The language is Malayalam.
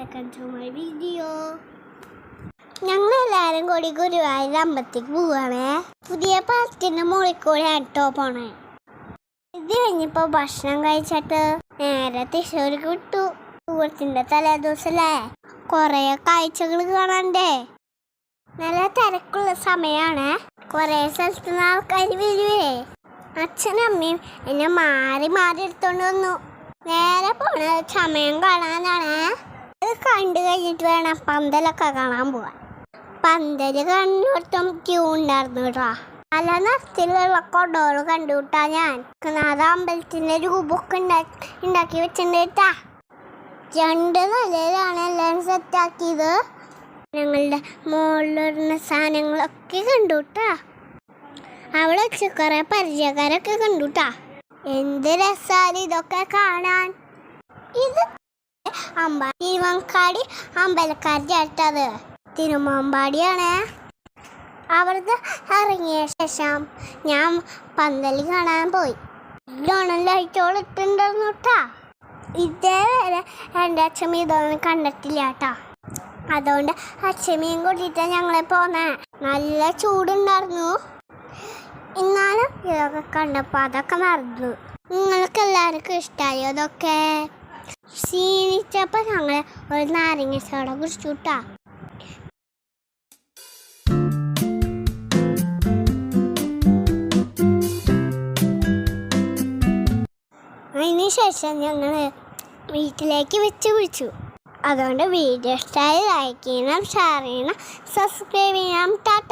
Welcome to my video. ഞങ്ങളെല്ലാവരും കൂടി ഗുരുവായൂർ അമ്പലത്തേക്ക് പോവുകയാണേ. പുതിയ പാലത്തിൻ്റെ മുകളിൽ കൂടെയാണ് കേട്ടോ പോണേ. ഇത് കഴിഞ്ഞപ്പോൾ ഭക്ഷണം കഴിച്ചിട്ട് നേരെ തൃശ്ശൂർക്ക് വിട്ടു. പൂരത്തിൻ്റെ തലേദിവസമല്ലേ, കുറേ കാഴ്ചകൾ കാണണ്ടേ. നല്ല തിരക്കുള്ള സമയമാണ്. കുറേ സ്ഥലത്ത് നിന്ന് ആൾക്കാർ വരുവേ. അച്ഛനും അമ്മയും എന്നെ മാറി മാറി എടുത്തോണ്ട് വന്നു. നേരെ പോണ സമയം കാണാനാണ്. അത് കണ്ടു കഴിഞ്ഞിട്ട് വേണം പന്തലൊക്കെ കാണാൻ പോവാൻ. പന്തല് കണ്ടിടത്തും ക്യൂ ഉണ്ടായിരുന്നു കേട്ടോ. പല നിറത്തിലുള്ള കൊടോകൾ കണ്ടുവിട്ടാ ഞാൻ. അത് അമ്പലത്തിൻ്റെ രൂപമൊക്കെ ഉണ്ടാക്കി വെച്ചിട്ടുണ്ട് കേട്ടാ. 2 നിലയിലാണ് എല്ലാവരും സെറ്റാക്കിയത്. ഞങ്ങളുടെ മുകളിലിരുന്ന സാധനങ്ങളൊക്കെ കണ്ടുവിട്ടാ. അവിടെ വെച്ച് കുറേ പരിചയക്കാരൊക്കെ കണ്ടുട്ടാ. എന്ത് രസാണ് ഇതൊക്കെ കാണാൻ. ഇത് തിരുവമ്പാടി അമ്പലക്കാരുടെ അടുത്തത് തിരുവമ്പാടിയാണ്. അവിടുന്ന് ഇറങ്ങിയ ശേഷം ഞാൻ പന്തല് കാണാൻ പോയി. ലൈറ്റോൾ ഇട്ടുണ്ടായിരുന്നു കേട്ടാ. ഇതേവരെ എൻ്റെ അച്ഛമ്മ ഇതൊന്നും കണ്ടിട്ടില്ല കേട്ടോ. അതുകൊണ്ട് അച്ഛമ്മയും കൂട്ടിയിട്ടാണ് ഞങ്ങളെ പോന്നെ. നല്ല ചൂടുണ്ടായിരുന്നു. എന്നാലും ഇതൊക്കെ കണ്ടപ്പോൾ അതൊക്കെ മറന്നു. നിങ്ങൾക്ക് എല്ലാവർക്കും ഇഷ്ടമായോ അതൊക്കെ? ക്ഷീണിച്ചപ്പോൾ ഞങ്ങൾ ഒരു നാരങ്ങ സോഡ കുടിച്ചു കേട്ടോ. അതിന് ശേഷം ഞങ്ങൾ വീട്ടിലേക്ക് വെച്ച് പിടിച്ചു. അതുകൊണ്ട് വീഡിയോ ഇഷ്ടമായി ലൈക്ക് ചെയ്യണം, ഷെയർ ചെയ്യണം, സബ്സ്ക്രൈബ് ചെയ്യണം. ടാറ്റ.